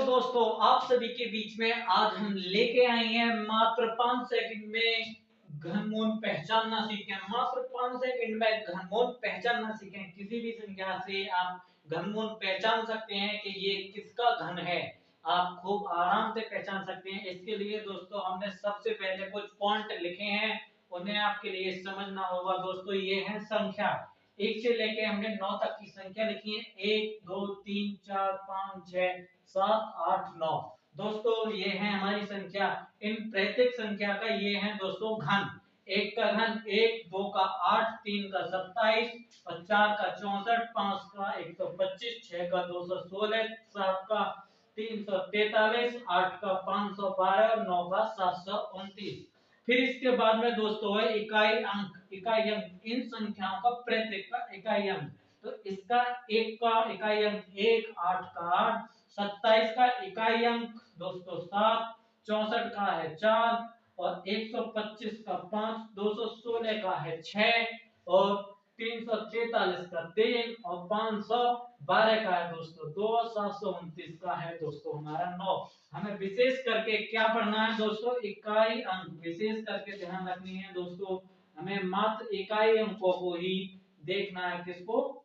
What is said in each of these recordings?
दोस्तों, आप सभी के बीच में आज हम लेके आए हैं मात्र 5 सेकंड में घनमूल पहचानना सीखें। मात्र 5 सेकंड में घनमूल पहचानना सीखें। किसी भी संख्या से आप घनमूल पहचान सकते हैं कि ये किसका घन है। आप खूब आराम से पहचान सकते हैं। इसके लिए दोस्तों हमने सबसे पहले कुछ पॉइंट लिखे हैं, उन्हें आपके लिए समझना होगा। दोस्तों ये है संख्या, 1 से लेके हमने 9 तक की संख्या लिखी है। 1 2 3 4 5 6 7 8 9। दोस्तों ये है हमारी संख्या। इन प्रत्येक संख्या का ये है दोस्तों घन। 1 का घन 1, 2 का 8, 3 का 27 और 4 का 64, 5 का 125, 6 का 216, 7 का 343, 8 का 512 और 9 का 729। फिर इसके बाद में दोस्तों है इकाई अंक। इकाई अंक इन संख्याओं का प्रत्येक का इकाई अंक। तो इसका 1 का इकाई अंक 1, 8 का 8, 27 का इकाई अंक दोस्तों 7, 64 का है 4 और 125 का 5, 216 का है 6 और 343 का 3 और 512 का है दोस्तों 2, 729 का है दोस्तों हमारा 9। हमें विशेष करके क्या पढ़ना है दोस्तों? इकाई अंक। विशेष करके ध्यान रखनी है दोस्तों, हमें मात्र इकाई अंकों को ही देखना है। किसको?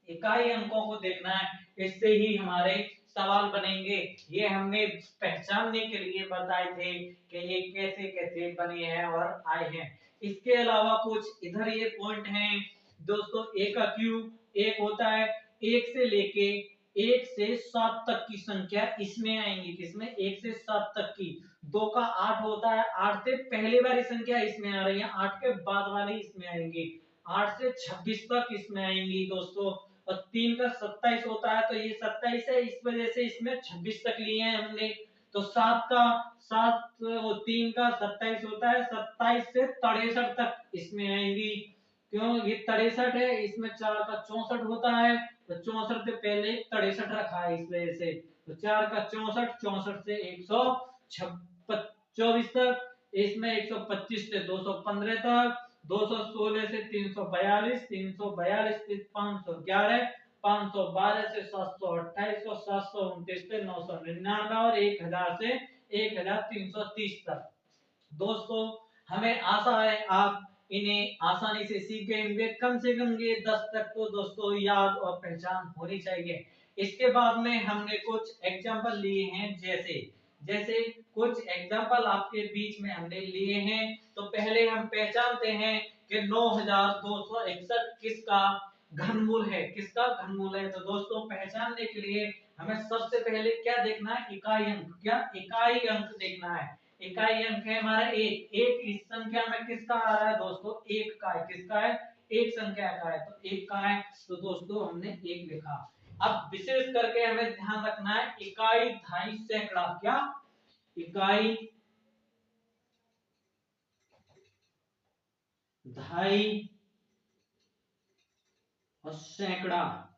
इकाई अंकों को देखना है। इससे ही हमारे सवाल बनेंगे। ये हमने पहचानने के लिए बताए थे कि ये कैसे कैसे बने हैं और आए हैं। इसके अलावा कुछ इधर ये पॉइंट हैं दोस्तों। ए का क्यूब 1 होता है। 1 से लेके 1 से 7 तक की संख्या इसमें आएंगी। किसमें? 1 से 7 तक की। 2 का 8 होता है। 8 से पहले वाली संख्या इसमें आ रही है, 8 के बाद वाली इसमें आएंगी। 8 से 26 तक इसमें आएंगी दोस्तों। और 3 का 27 होता है, तो ये 27 है, इस वजह से इसमें 26 तक लिए हैं हमने। तो 7 का 7 वो 3 का 27 होता है, 27 से 63 तक इसमें आएंगी। क्यों? ये 63 है, इसमें 4 का 64 होता है, तो 64 से पहले 63 रखा है इस वजह से। तो 4 का 64, 64 से 124 तक, इसमें 125 से 215 तक, 216 से 342, 342 से 511, 512 से 728 और 729 से 999 और 1000 से 1330 तक। दोस्तों हमें आशा है आप इन्हें आसानी से सीख गए होंगे। कम से कम ये 10 तक तो दोस्तों याद और पहचान होनी चाहिए। इसके बाद में हमने कुछ एग्जाम्पल लिए हैं, जैसे जैसे कुछ एग्जाम्पल आपके बीच में हमने लिए हैं। तो पहले हम पहचानते हैं कि 9261 किसका घनमूल है। किसका घनमूल है? तो दोस्तों पहचानने के लिए हमें सबसे पहले क्या देखना है? इकाई अंक। क्या? इकाई अंक देखना है। इकाई अंक है हमारा 1। 1 इस संख्या में किसका आ रहा है दोस्तों? 1 का है। किसका है? 1 संख्या का है, तो 1 का है, तो दोस्तों हमने 1 लिखा। अब विशेष करके हमें ध्यान रखना है इकाई, दहाई, सैकड़ा। क्या? इकाई, दहाई और सैकड़ा,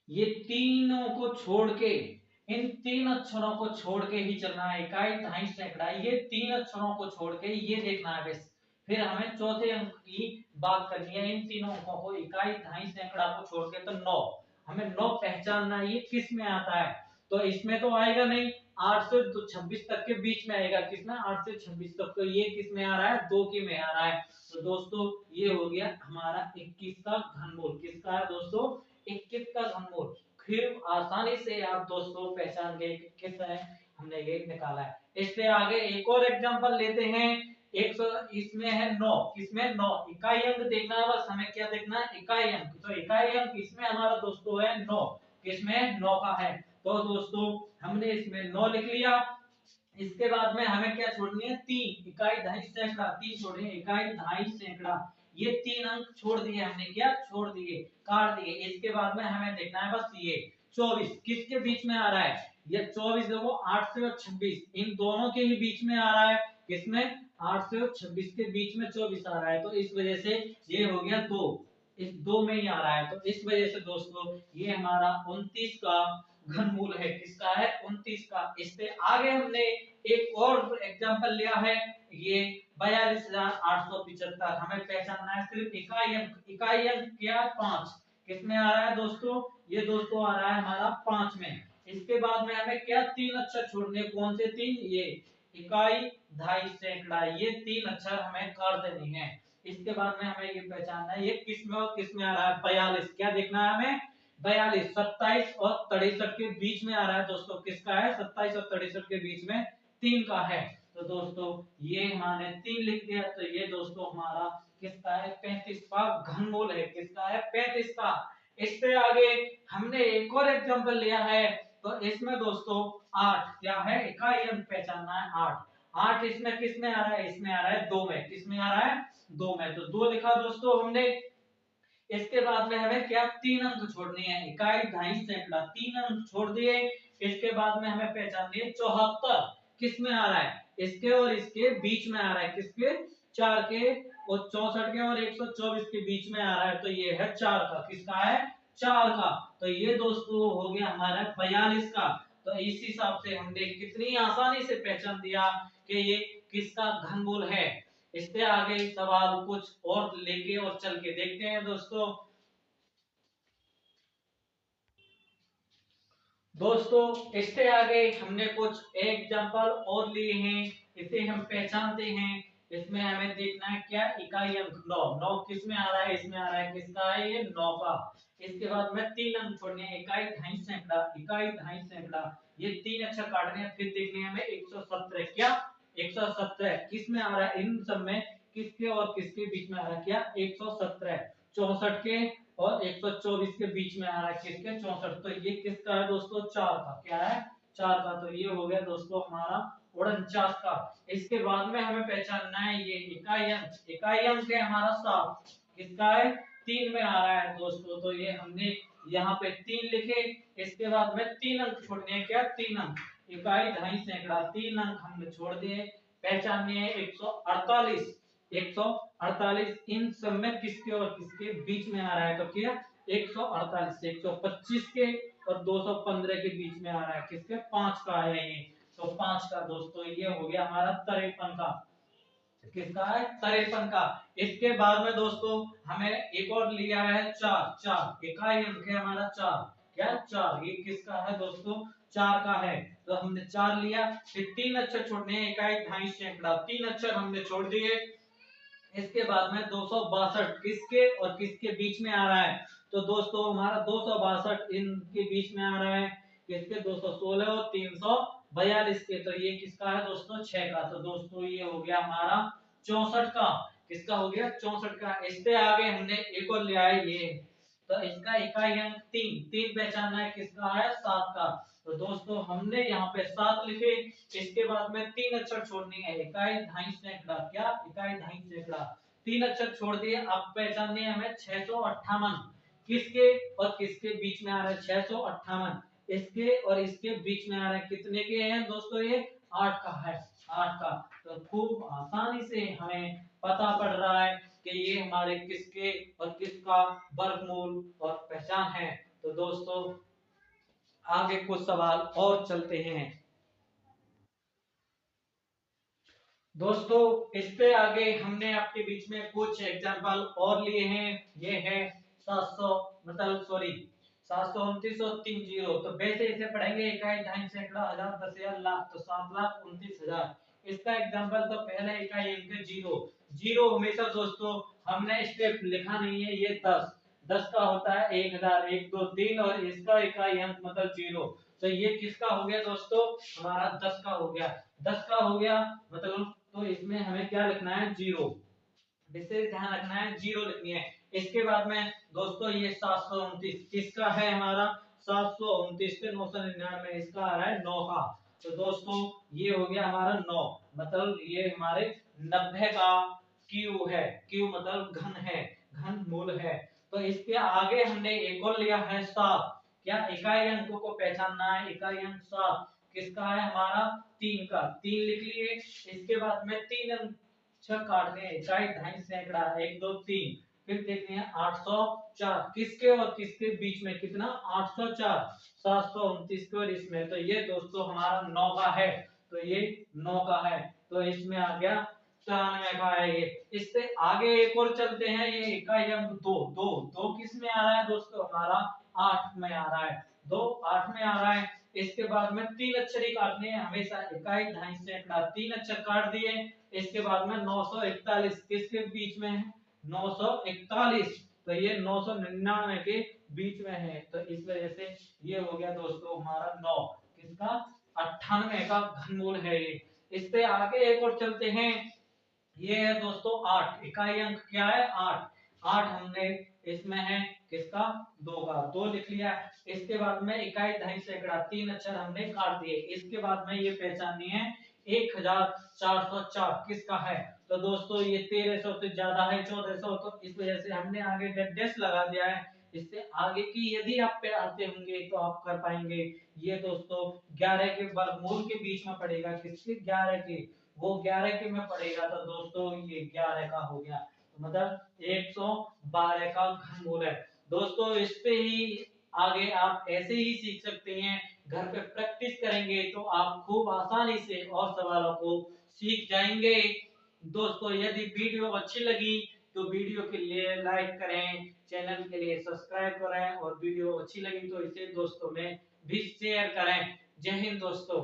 ये तीनों को छोड़ के, इन 3 अक्षरों को छोड़ के ही चलना है। इकाई, दहाई, सैकड़ा, ये 3 अक्षरों को छोड़ के ये देखना है बस। फिर हमें चौथे अंक की बात करनी है। इन तीनों अंकों को, इकाई, दहाई, सैकड़ा को छोड़ के, तो 9। हमें 9 पहचानना है, ये किस में आता है? तो इसमें तो आएगा नहीं, 8 से 26 तक के बीच में आएगा। किसमें? 8 से 26 तक। तो ये किस में आ रहा है? 2 की में आ रहा है। तो दोस्तों ये हो गया हमारा 21 का घनमूल। किसका है दोस्तों? 21 का घनमूल। फिर आसानी से आप दोस्तों पहचान गए कि किस है, हमने ये निकाला है। इससे आगे एक और एग्जांपल लेते हैं। 100 इसमें है 9। किसमें? 9। इकाई अंक देखना है बस हमें। क्या देखना है? इकाई अंक। तो इकाई अंक इसमें हमारा दोस्तों है 9। किसमें? 9 का है। तो दोस्तों हमने इसमें 9 लिख लिया। इसके बाद में हमें क्या छोड़नी है? 3। इकाई, दहाई, सैकड़ा, 3 छोड़नी है। इकाई, दहाई, सैकड़ा, ये 3 अंक छोड़ दिए हमने। क्या छोड़ दिए? काट दिए। इसके बाद में हमें देखना है बस ये 24 किसके बीच में आ रहा है? ये 24 देखो, 8 से और 26 इन दोनों के ही बीच में आ रहा है। किसमें? 8 से और 26 के बीच में 24 आ रहा है, तो इस वजह से ये हो गया 2। इस 2 में ही आ रहा है, तो इस वजह से दोस्तों ये हमारा 29 का घनमूल है। किसका है? 29 का। इससे आगे हमने एक और एग्जांपल लिया है, ये 42,875। हमें पहचानना है सिर्फ इकाई अंक। इकाई अंक क्या? 5। किसमें आ रहा है दोस्तों? ये दोस्तों आ रहा है हमारा 5 में। इसके बाद में हमें क्या 3 अक्षर छोड़ने, कौन से 3? ये इकाई, दहाई, सैकड़ा, ये 3 अक्षर हमें काट देने हैं। इसके बाद में हमें ये पहचानना है ये किस में और किस में आ रहा है। 42 क्या देखना है हमें? 42 27 और 63 के बीच में आ रहा है दोस्तों। किसका है? 27 और 63 के बीच में 3 का है। तो दोस्तों ये हमारे 3 लिख दिया, तो ये दोस्तों हमारा किसका है? 35 का घनमूल है। किसका है? 35 का। इससे आगे हमने एक और एग्जांपल लिया है, तो इसमें दोस्तों 8 क्या है? इकाई अंक पहचानना है 8। 8 इसमें किस में आ रहा है? इसमें आ रहा है 2 में। किस में आ रहा है? 2 में। तो 2 लिखा दोस्तों हमने। इसके बाद में हमें क्या 3 अंक छोड़नी है। इकाई, दहाई, सैकड़ा, 3 अंक छोड़ दिए। इसके बाद में हमें पहचाननी है 74 किस में आ रहा है? इसके और इसके बीच में आ रहा है। किसके? 4 के और 64 के और 124 के बीच में आ रहा है। तो ये है 4 का। किसका है? 4 का। तो ये दोस्तों हो गया हमारा 42 का। तो इस हिसाब से हमने कितनी आसानी से पहचान दिया कि ये किसका घनमूल है। इससे आगे सवाल कुछ और लेके और चल के देखते हैं दोस्तों। इससे आगे हमने कुछ एग्जांपल और लिए हैं, इसे हम पहचानते हैं। इसमें हमें देखना है क्या? इकाई अंक 9। 9 किस में आ रहा है? इसमें आ रहा है। किसका है? ये 9 का। इसके बाद में 3 अंक छोड़ने हैं। इकाई, दहाई, सैकड़ा, इकाई, दहाई, सैकड़ा, ये 3 अक्षर काटने हैं। फिर देखने हैं हमें 117 क्या? 117 किस में आ रहा है? इन सब में किसके और किसके बीच में आ रहा है? क्या? 117 64 के और 124 के बीच में आ रहा है। किसके? 64। तो ये किसका है दोस्तों? 4 का। क्या है? 4 का। तो ये हो गया दोस्तों हमारा 49 का। इसके बाद में हमें पहचानना है ये इकाई अंक। इकाई अंक है हमारा 7। किसका है? 3 में आ रहा है दोस्तों। तो ये हमने यहाँ पे 3 लिखे। इसके बाद में 3 अंक छोड़ने हैं। क्या? 3 अंक। इकाई, दहाई, सैकड़ा, 3 अंक हमने छोड़ दिए। पहचानने हैं 148। 148 इन सब में किसके और किसके बीच में आ रहा है? तो क्या? 148 125 के और 215 के बीच में आ रहा है। किसके? 5 का है ये। तो 5 का दोस्तों ये हो गया हमारा 53 का। किसका है? 53 का। इसके बाद में दोस्तों हमें एक और लिया है 4। 4 इकाई अंक है हमारा 4। क्या? 4 ये किसका है दोस्तों? 4 का है। तो हमने 4 लिया। फिर 3 अक्षर छोड़ने हैं। इकाई, दहाई, सैकड़ा, 3 अक्षर हमने छोड़ दिए। इसके बाद में 262 किसके और किसके बीच में आ रहा है? तो दोस्तों हमारा 262 इनके बीच में आ रहा है। किसके? 216 और 342 के। तो ये किसका है दोस्तों? 6 का। तो दोस्तों ये हो गया हमारा 64 का। किसका हो गया? 64 का। इससे आगे हमने एक और लिया है ये। तो इसका इकाई अंक 3। 3 पहचानना है। किसका है? 7 का। तो दोस्तों हमने यहाँ पे 7 लिखे। इसके बाद में 3 अक्षर छोड़नी है। इकाई, दहाई, सैकड़ा। क्या? इकाई, दहाई, सैकड़ा, 3 अक्षर छोड़ दिए। अब पहचानने हैं हमें 658 किसके और किसके बीच में आ रहा है? 658 इसके और इसके बीच में आ रहा है। कितने के हैं दोस्तों? ये 8 का है। 8 का। तो खूब आसानी से हमें पता पड़ रहा है कि ये हमारे किसके और किसका वर्गमूल और पहचान है। तो दोस्तों आगे कुछ सवाल और चलते हैं। दोस्तों इससे आगे हमने आपके बीच में कुछ एग्जांपल और लिए हैं। ये है 700 मतलब सॉरी 729 और 3 जीरो। तो वैसे इसे पढ़ेंगे इकाई, दहाई, सैकड़ा, हजार, 10,000, लाख। तो 7,29,000। इसका एग्जांपल तो पहला इकाई अंक जीरो। जीरो हमेशा दोस्तों हमने स्टेप लिखा नहीं है। ये 10 10 का होता है 1,000, 1 2 3 और इसका इकाई अंक मतलब जीरो। तो ये किसका हो गया दोस्तों? हमारा 10 का हो गया। 10 का हो गया मतलब तो इसमें हमें क्या लिखना है? जीरो। विशेष ध्यान रखना है, जीरो लिखनी है। इसके बाद में दोस्तों ये 729 किसका है? हमारा 729 पे 999 इसका आ रहा है 9 का। तो दोस्तों ये हो गया हमारा 9 मतलब ये हमारे 90 का क्यू है। क्यू मतलब घन है, घन मूल है। तो इसके आगे हमने एक और लिया है 7। क्या? इकाई अंकों को पहचानना है। इकाई अंक 7 किसका है? हमारा 3 का। 3 लिख लिए। इसके बाद में 3 अंक 6 काटने हैं। इकाई, दहाई, सैकड़ा, 1 2 3। फिर देखते हैं 804 किसके और किसके बीच में? कितना? 804 729 के और इसमें। तो ये दोस्तों हमारा 9 का है। तो ये 9 का है। तो इसमें आ गया 94 का है ये। इससे आगे एक और चलते हैं। ये इकाई अंक 2 2 2 किस में आ रहा है दोस्तों? हमारा 8 में आ रहा है, 2 8 में आ रहा है। इसके बाद में 3 अक्षर ही काटने हैं हमेशा, इकाई, दहाई, सैकड़ा, 3 अक्षर काट दिए। इसके बाद में 941 किसके बीच में है, 941, तो ये 999 के बीच में है, तो इस वजह से ये हो गया दोस्तों हमारा 9, किसका, 98 का घनमूल है ये। इस पे आगे एक और चलते हैं, ये है दोस्तों 8, इकाई अंक क्या है, 8, 8 हमने इसमें है किसका, 2 का, 2 लिख लिया। इसके बाद में इकाई, दहाई, सैकड़ा, 3 अक्षर हमने काट दिए। इसके बाद में ये पहचाननी है 1404 किसका है, तो दोस्तों ये 1300 से ज्यादा है 1400, तो इस वजह से हमने आगे डैश लगा दिया है। इससे आगे की यदि आप पे आते होंगे तो आप कर पाएंगे। ये दोस्तों 11 के वर्गमूल के बीच में पड़ेगा, किसके, 11 के, वो 11 के में पड़ेगा, तो दोस्तों ये 11 का हो गया, तो मतलब 112 का घनमूल है। दोस्तों इस पे ही आगे आप ऐसे ही सीख सकते हैं, घर पे प्रैक्टिस करेंगे तो आप खूब आसानी से और सवालों को सीख जाएंगे। दोस्तों यदि वीडियो अच्छी लगी तो वीडियो के लिए लाइक करें, चैनल के लिए सब्सक्राइब करें, और वीडियो अच्छी लगी तो इसे दोस्तों में भी शेयर करें। जय हिंद दोस्तों।